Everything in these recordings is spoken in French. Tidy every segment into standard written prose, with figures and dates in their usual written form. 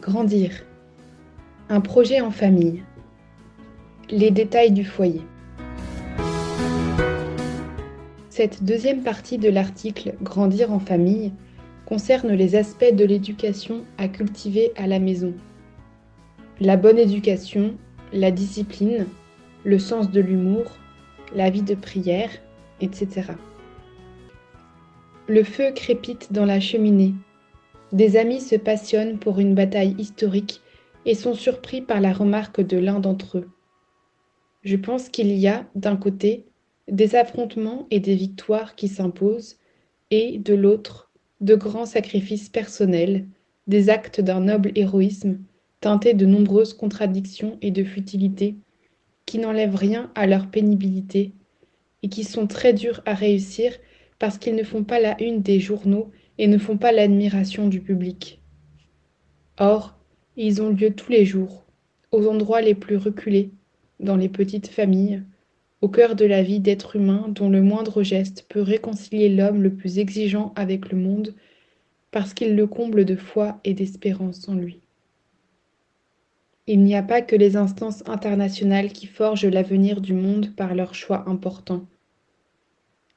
Grandir. Un projet en famille. Les détails du foyer. Cette deuxième partie de l'article Grandir en famille concerne les aspects de l'éducation à cultiver à la maison. La bonne éducation, la discipline, le sens de l'humour, la vie de prière, etc. Le feu crépite dans la cheminée. Des amis se passionnent pour une bataille historique et sont surpris par la remarque de l'un d'entre eux. Je pense qu'il y a, d'un côté, des affrontements et des victoires qui s'imposent, et, de l'autre, de grands sacrifices personnels, des actes d'un noble héroïsme, teintés de nombreuses contradictions et de futilités, qui n'enlèvent rien à leur pénibilité, et qui sont très durs à réussir parce qu'ils ne font pas la une des journaux et ne font pas l'admiration du public. Or, ils ont lieu tous les jours, aux endroits les plus reculés, dans les petites familles, au cœur de la vie d'êtres humains dont le moindre geste peut réconcilier l'homme le plus exigeant avec le monde, parce qu'il le comble de foi et d'espérance en lui. Il n'y a pas que les instances internationales qui forgent l'avenir du monde par leurs choix importants.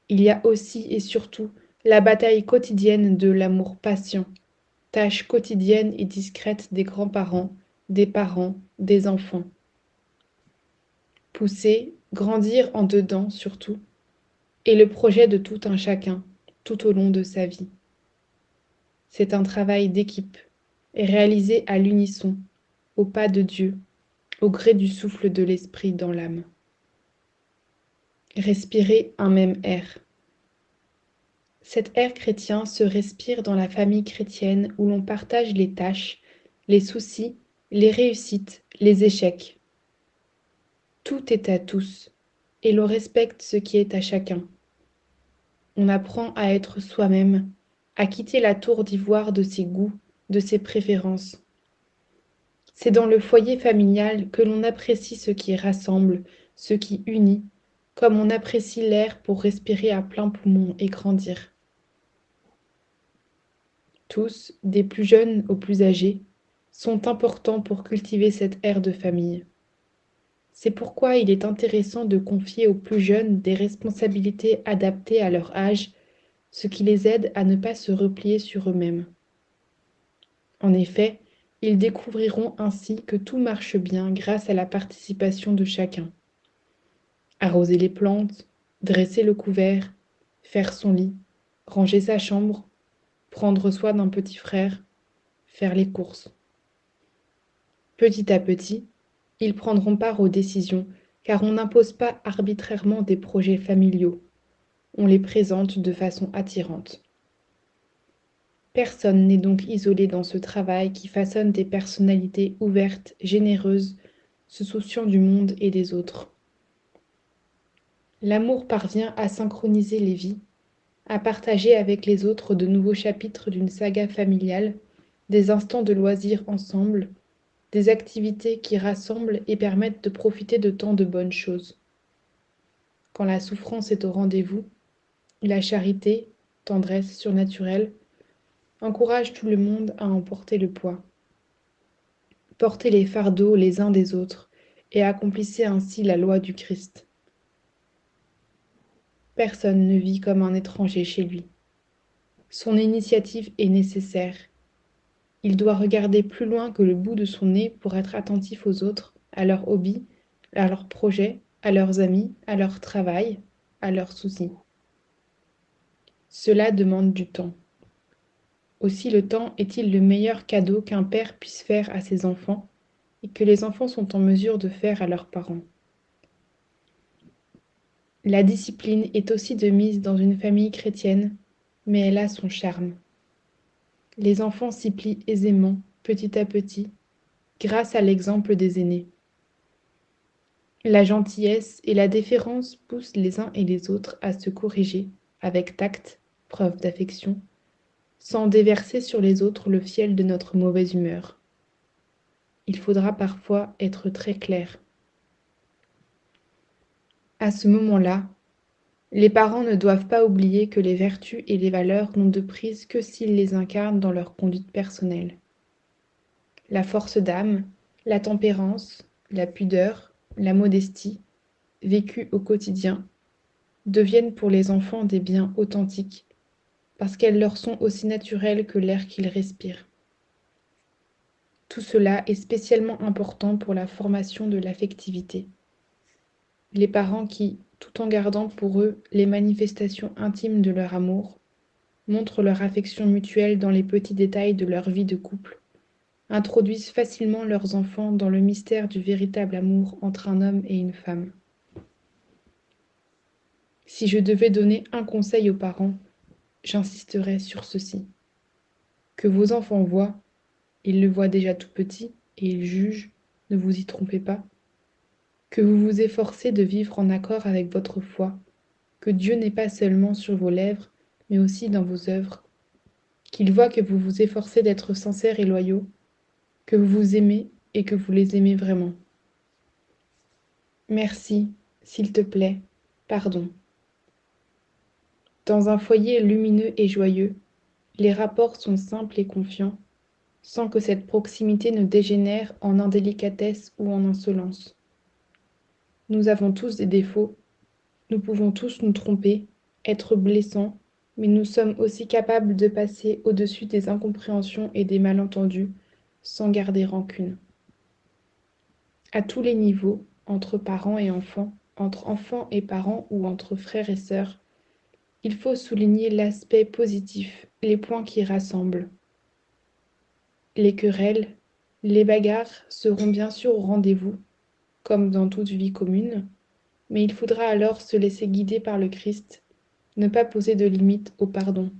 Il y a aussi et surtout la bataille quotidienne de l'amour patient, tâche quotidienne et discrète des grands-parents, des parents, des enfants. Pousser, grandir en dedans surtout, est le projet de tout un chacun, tout au long de sa vie. C'est un travail d'équipe, et réalisé à l'unisson, au pas de Dieu, au gré du souffle de l'esprit dans l'âme. Respirer un même air. Cet air chrétien se respire dans la famille chrétienne où l'on partage les tâches, les soucis, les réussites, les échecs. Tout est à tous, et l'on respecte ce qui est à chacun. On apprend à être soi-même, à quitter la tour d'ivoire de ses goûts, de ses préférences. C'est dans le foyer familial que l'on apprécie ce qui rassemble, ce qui unit, comme on apprécie l'air pour respirer à plein poumon et grandir. Tous, des plus jeunes aux plus âgés, sont importants pour cultiver cet air de famille. C'est pourquoi il est intéressant de confier aux plus jeunes des responsabilités adaptées à leur âge, ce qui les aide à ne pas se replier sur eux-mêmes. En effet, ils découvriront ainsi que tout marche bien grâce à la participation de chacun. Arroser les plantes, dresser le couvert, faire son lit, ranger sa chambre, prendre soin d'un petit frère, faire les courses. Petit à petit, ils prendront part aux décisions, car on n'impose pas arbitrairement des projets familiaux, on les présente de façon attirante. Personne n'est donc isolé dans ce travail qui façonne des personnalités ouvertes, généreuses, se souciant du monde et des autres. L'amour parvient à synchroniser les vies, à partager avec les autres de nouveaux chapitres d'une saga familiale, des instants de loisirs ensemble, des activités qui rassemblent et permettent de profiter de tant de bonnes choses. Quand la souffrance est au rendez-vous, la charité, tendresse surnaturelle, encourage tout le monde à en porter le poids. Portez les fardeaux les uns des autres et accomplissez ainsi la loi du Christ. Personne ne vit comme un étranger chez lui. Son initiative est nécessaire. Il doit regarder plus loin que le bout de son nez pour être attentif aux autres, à leurs hobbies, à leurs projets, à leurs amis, à leur travail, à leurs soucis. Cela demande du temps. Aussi le temps est-il le meilleur cadeau qu'un père puisse faire à ses enfants et que les enfants sont en mesure de faire à leurs parents. La discipline est aussi de mise dans une famille chrétienne, mais elle a son charme. Les enfants s'y plient aisément, petit à petit, grâce à l'exemple des aînés. La gentillesse et la déférence poussent les uns et les autres à se corriger, avec tact, preuve d'affection, sans déverser sur les autres le fiel de notre mauvaise humeur. Il faudra parfois être très clair. À ce moment-là, les parents ne doivent pas oublier que les vertus et les valeurs n'ont de prise que s'ils les incarnent dans leur conduite personnelle. la force d'âme, la tempérance, la pudeur, la modestie, vécues au quotidien, deviennent pour les enfants des biens authentiques, parce qu'elles leur sont aussi naturelles que l'air qu'ils respirent. Tout cela est spécialement important pour la formation de l'affectivité. Les parents qui, tout en gardant pour eux les manifestations intimes de leur amour, montrent leur affection mutuelle dans les petits détails de leur vie de couple, introduisent facilement leurs enfants dans le mystère du véritable amour entre un homme et une femme. Si je devais donner un conseil aux parents, j'insisterais sur ceci. Que vos enfants voient, ils le voient déjà tout petit et ils jugent, ne vous y trompez pas. Que vous vous efforcez de vivre en accord avec votre foi, que Dieu n'est pas seulement sur vos lèvres, mais aussi dans vos œuvres, qu'ils voient que vous vous efforcez d'être sincères et loyaux, que vous vous aimez et que vous les aimez vraiment. Merci, s'il te plaît, pardon. Dans un foyer lumineux et joyeux, les rapports sont simples et confiants, sans que cette proximité ne dégénère en indélicatesse ou en insolence. Nous avons tous des défauts, nous pouvons tous nous tromper, être blessants, mais nous sommes aussi capables de passer au-dessus des incompréhensions et des malentendus, sans garder rancune. À tous les niveaux, entre parents et enfants, entre enfants et parents ou entre frères et sœurs, il faut souligner l'aspect positif, les points qui rassemblent. Les querelles, les bagarres seront bien sûr au rendez-vous, comme dans toute vie commune, mais il faudra alors se laisser guider par le Christ, ne pas poser de limite au pardon.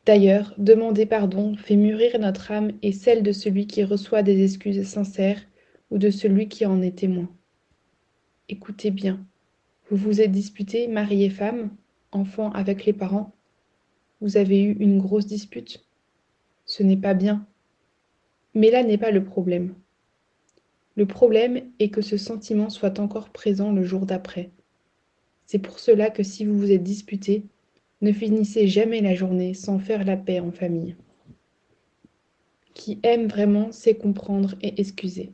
D'ailleurs, demander pardon fait mûrir notre âme et celle de celui qui reçoit des excuses sincères ou de celui qui en est témoin. Écoutez bien, vous vous êtes disputés, mari et femme, enfant avec les parents. Vous avez eu une grosse dispute. Ce n'est pas bien. Mais là n'est pas le problème. Le problème est que ce sentiment soit encore présent le jour d'après. C'est pour cela que si vous vous êtes disputés, ne finissez jamais la journée sans faire la paix en famille. Qui aime vraiment sait comprendre et excuser.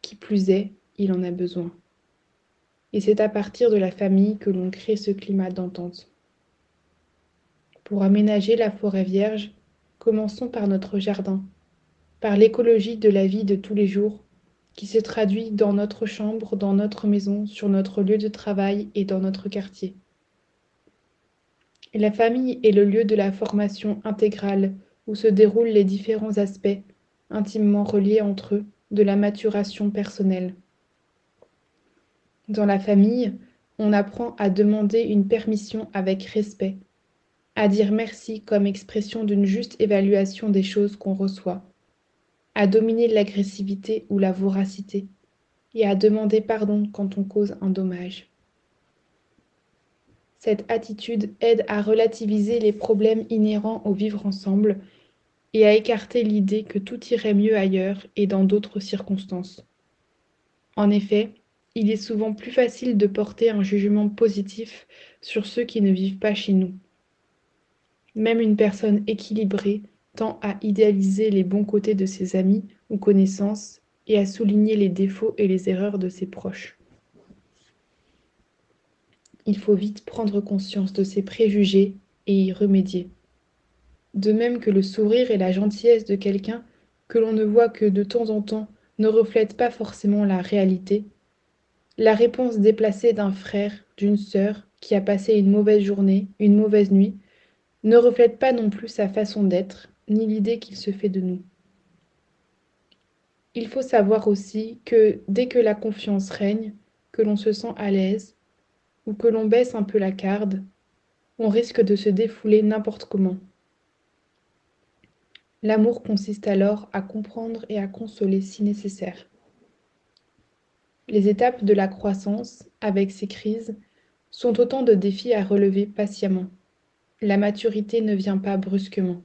Qui plus est, il en a besoin. Et c'est à partir de la famille que l'on crée ce climat d'entente. Pour aménager la forêt vierge, commençons par notre jardin, par l'écologie de la vie de tous les jours, qui se traduit dans notre chambre, dans notre maison, sur notre lieu de travail et dans notre quartier. Et la famille est le lieu de la formation intégrale où se déroulent les différents aspects, intimement reliés entre eux, de la maturation personnelle. Dans la famille, on apprend à demander une permission avec respect, à dire merci comme expression d'une juste évaluation des choses qu'on reçoit, à dominer l'agressivité ou la voracité, et à demander pardon quand on cause un dommage. Cette attitude aide à relativiser les problèmes inhérents au vivre ensemble et à écarter l'idée que tout irait mieux ailleurs et dans d'autres circonstances. En effet, il est souvent plus facile de porter un jugement positif sur ceux qui ne vivent pas chez nous. Même une personne équilibrée tend à idéaliser les bons côtés de ses amis ou connaissances et à souligner les défauts et les erreurs de ses proches. Il faut vite prendre conscience de ces préjugés et y remédier. De même que le sourire et la gentillesse de quelqu'un que l'on ne voit que de temps en temps ne reflètent pas forcément la réalité, la réponse déplacée d'un frère, d'une sœur qui a passé une mauvaise journée, une mauvaise nuit, ne reflète pas non plus sa façon d'être, ni l'idée qu'il se fait de nous. Il faut savoir aussi que dès que la confiance règne, que l'on se sent à l'aise, ou que l'on baisse un peu la garde, on risque de se défouler n'importe comment. L'amour consiste alors à comprendre et à consoler si nécessaire. Les étapes de la croissance, avec ses crises, sont autant de défis à relever patiemment. La maturité ne vient pas brusquement.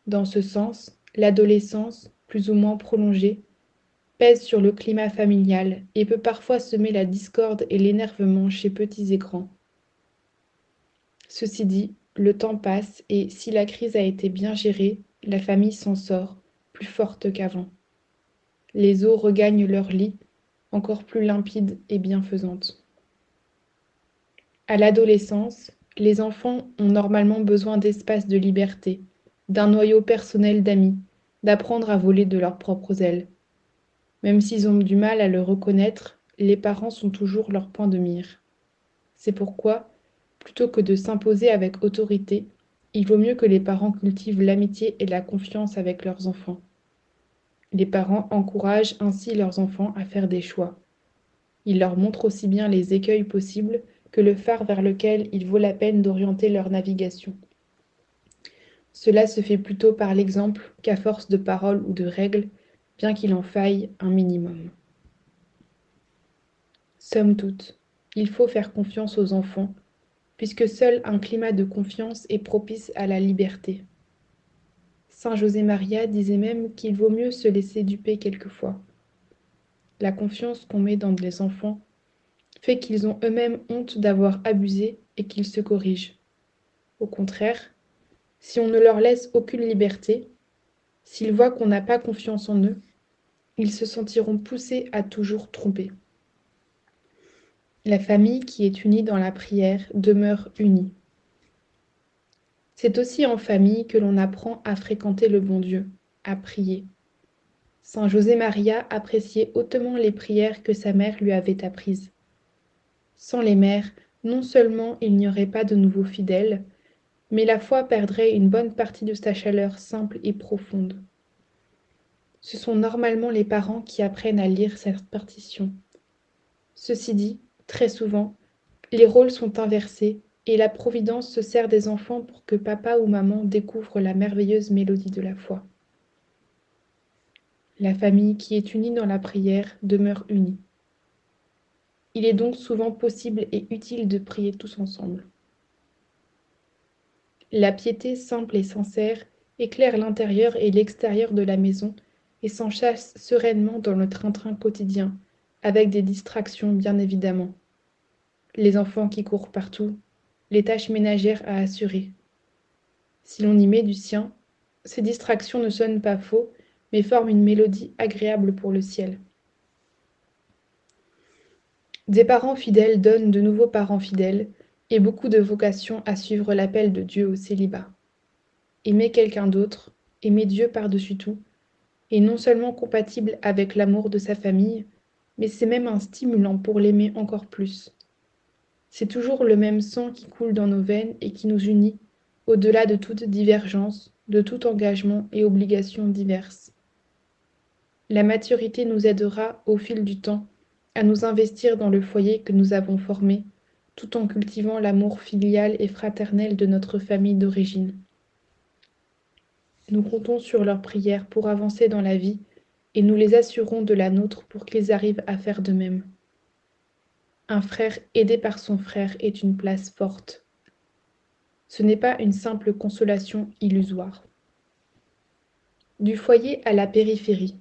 Dans ce sens, l'adolescence, plus ou moins prolongée, pèse sur le climat familial et peut parfois semer la discorde et l'énervement chez petits et grands. Ceci dit, le temps passe et si la crise a été bien gérée, la famille s'en sort, plus fortes qu'avant. Les eaux regagnent leur lit, encore plus limpides et bienfaisantes. À l'adolescence, les enfants ont normalement besoin d'espace de liberté, d'un noyau personnel d'amis, d'apprendre à voler de leurs propres ailes. Même s'ils ont du mal à le reconnaître, les parents sont toujours leur point de mire. C'est pourquoi, plutôt que de s'imposer avec autorité, il vaut mieux que les parents cultivent l'amitié et la confiance avec leurs enfants. Les parents encouragent ainsi leurs enfants à faire des choix. Ils leur montrent aussi bien les écueils possibles que le phare vers lequel il vaut la peine d'orienter leur navigation. Cela se fait plutôt par l'exemple qu'à force de paroles ou de règles, bien qu'il en faille un minimum. Somme toute, il faut faire confiance aux enfants, puisque seul un climat de confiance est propice à la liberté. Saint José Maria disait même qu'il vaut mieux se laisser duper quelquefois. La confiance qu'on met dans les enfants fait qu'ils ont eux-mêmes honte d'avoir abusé et qu'ils se corrigent. Au contraire, si on ne leur laisse aucune liberté, s'ils voient qu'on n'a pas confiance en eux, ils se sentiront poussés à toujours tromper. La famille qui est unie dans la prière demeure unie. C'est aussi en famille que l'on apprend à fréquenter le bon Dieu, à prier. Saint José Maria appréciait hautement les prières que sa mère lui avait apprises. Sans les mères, non seulement il n'y aurait pas de nouveaux fidèles, mais la foi perdrait une bonne partie de sa chaleur simple et profonde. Ce sont normalement les parents qui apprennent à lire cette partition. Ceci dit, très souvent, les rôles sont inversés et la Providence se sert des enfants pour que papa ou maman découvrent la merveilleuse mélodie de la foi. La famille qui est unie dans la prière demeure unie. Il est donc souvent possible et utile de prier tous ensemble. La piété simple et sincère éclaire l'intérieur et l'extérieur de la maison et s'enchâsse sereinement dans le train-train quotidien, avec des distractions bien évidemment. Les enfants qui courent partout, les tâches ménagères à assurer. Si l'on y met du sien, ces distractions ne sonnent pas faux, mais forment une mélodie agréable pour le ciel. Des parents fidèles donnent de nouveaux parents fidèles, et beaucoup de vocations à suivre l'appel de Dieu au célibat. Aimer quelqu'un d'autre, aimer Dieu par-dessus tout, est non seulement compatible avec l'amour de sa famille, mais c'est même un stimulant pour l'aimer encore plus. C'est toujours le même sang qui coule dans nos veines et qui nous unit, au-delà de toute divergence, de tout engagement et obligation diverses. La maturité nous aidera, au fil du temps, à nous investir dans le foyer que nous avons formé, tout en cultivant l'amour filial et fraternel de notre famille d'origine. Nous comptons sur leurs prières pour avancer dans la vie et nous les assurons de la nôtre pour qu'ils arrivent à faire de même. Un frère aidé par son frère est une place forte. Ce n'est pas une simple consolation illusoire. Du foyer à la périphérie.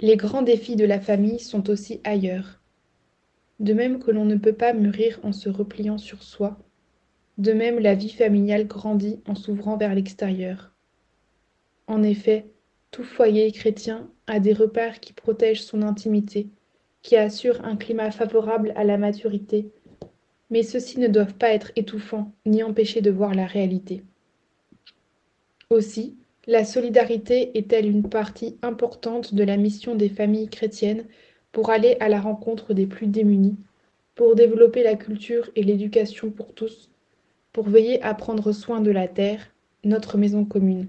Les grands défis de la famille sont aussi ailleurs. De même que l'on ne peut pas mûrir en se repliant sur soi, de même la vie familiale grandit en s'ouvrant vers l'extérieur. En effet, tout foyer chrétien a des repères qui protègent son intimité, qui assurent un climat favorable à la maturité, mais ceux-ci ne doivent pas être étouffants ni empêcher de voir la réalité. Aussi, la solidarité est-elle une partie importante de la mission des familles chrétiennes pour aller à la rencontre des plus démunis, pour développer la culture et l'éducation pour tous, pour veiller à prendre soin de la terre, notre maison commune.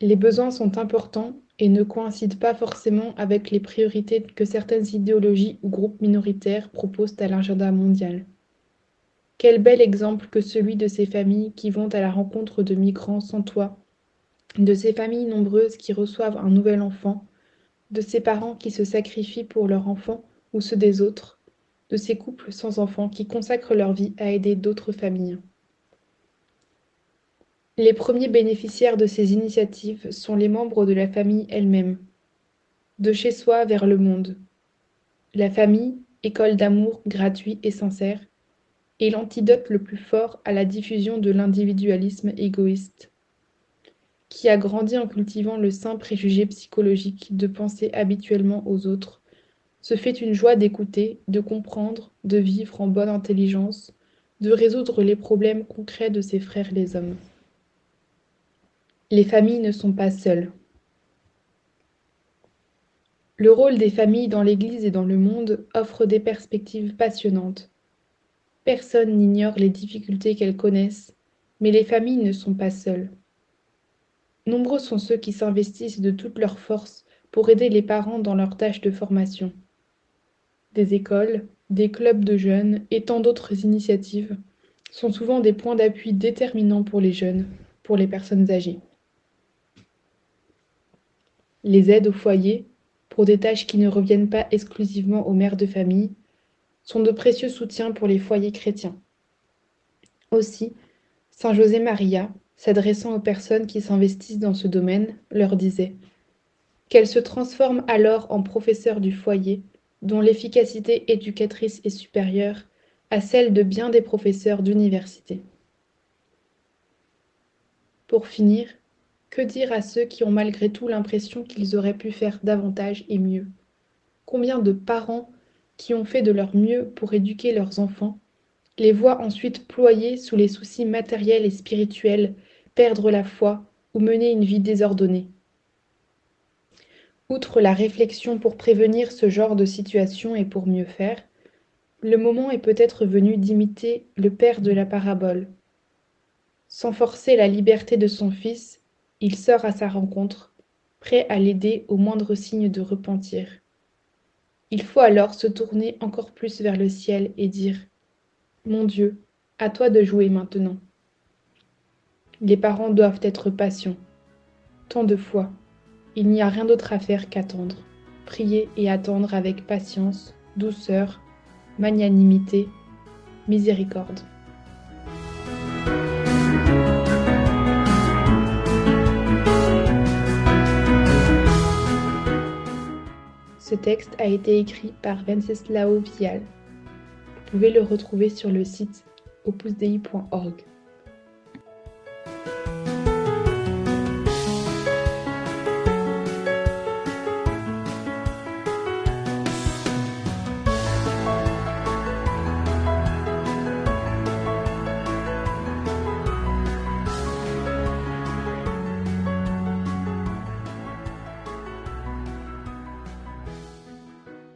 Les besoins sont importants et ne coïncident pas forcément avec les priorités que certaines idéologies ou groupes minoritaires proposent à l'agenda mondial. Quel bel exemple que celui de ces familles qui vont à la rencontre de migrants sans toit, de ces familles nombreuses qui reçoivent un nouvel enfant, de ces parents qui se sacrifient pour leur enfant ou ceux des autres, de ces couples sans enfants qui consacrent leur vie à aider d'autres familles. Les premiers bénéficiaires de ces initiatives sont les membres de la famille elle-même. De chez soi vers le monde. La famille, école d'amour gratuit et sincère, est l'antidote le plus fort à la diffusion de l'individualisme égoïste. qui a grandi en cultivant le sain préjugé psychologique de penser habituellement aux autres, se fait une joie d'écouter, de comprendre, de vivre en bonne intelligence, de résoudre les problèmes concrets de ses frères les hommes. Les familles ne sont pas seules. Le rôle des familles dans l'Église et dans le monde offre des perspectives passionnantes. Personne n'ignore les difficultés qu'elles connaissent, mais les familles ne sont pas seules. Nombreux sont ceux qui s'investissent de toutes leurs forces pour aider les parents dans leurs tâches de formation. Des écoles, des clubs de jeunes et tant d'autres initiatives sont souvent des points d'appui déterminants pour les jeunes, pour les personnes âgées. Les aides au foyer, pour des tâches qui ne reviennent pas exclusivement aux mères de famille, sont de précieux soutiens pour les foyers chrétiens. Aussi, saint José Maria, s'adressant aux personnes qui s'investissent dans ce domaine, leur disait qu'elles se transforment alors en professeurs du foyer, dont l'efficacité éducatrice est supérieure à celle de bien des professeurs d'université. Pour finir, que dire à ceux qui ont malgré tout l'impression qu'ils auraient pu faire davantage et mieux? Combien de parents qui ont fait de leur mieux pour éduquer leurs enfants les voient ensuite ployer sous les soucis matériels et spirituels, perdre la foi ou mener une vie désordonnée? Outre la réflexion pour prévenir ce genre de situation et pour mieux faire, le moment est peut-être venu d'imiter le père de la parabole. Sans forcer la liberté de son fils, il sort à sa rencontre, prêt à l'aider au moindre signe de repentir. Il faut alors se tourner encore plus vers le ciel et dire « Mon Dieu, à toi de jouer maintenant ». Les parents doivent être patients. Tant de fois, il n'y a rien d'autre à faire qu'attendre, prier et attendre avec patience, douceur, magnanimité, miséricorde. Ce texte a été écrit par Wenceslao Vial. Vous pouvez le retrouver sur le site opusdei.org.